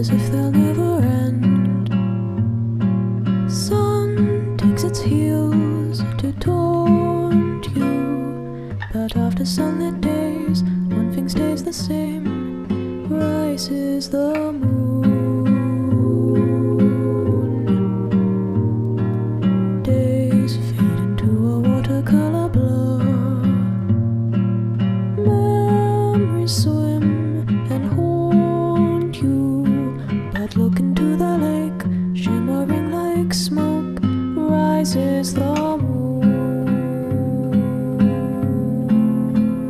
as if they'll never end. Sun takes its heels to taunt you, but after sunlit days, one thing stays the same: rises the moon. Days fade into a watercolor blur. Memories so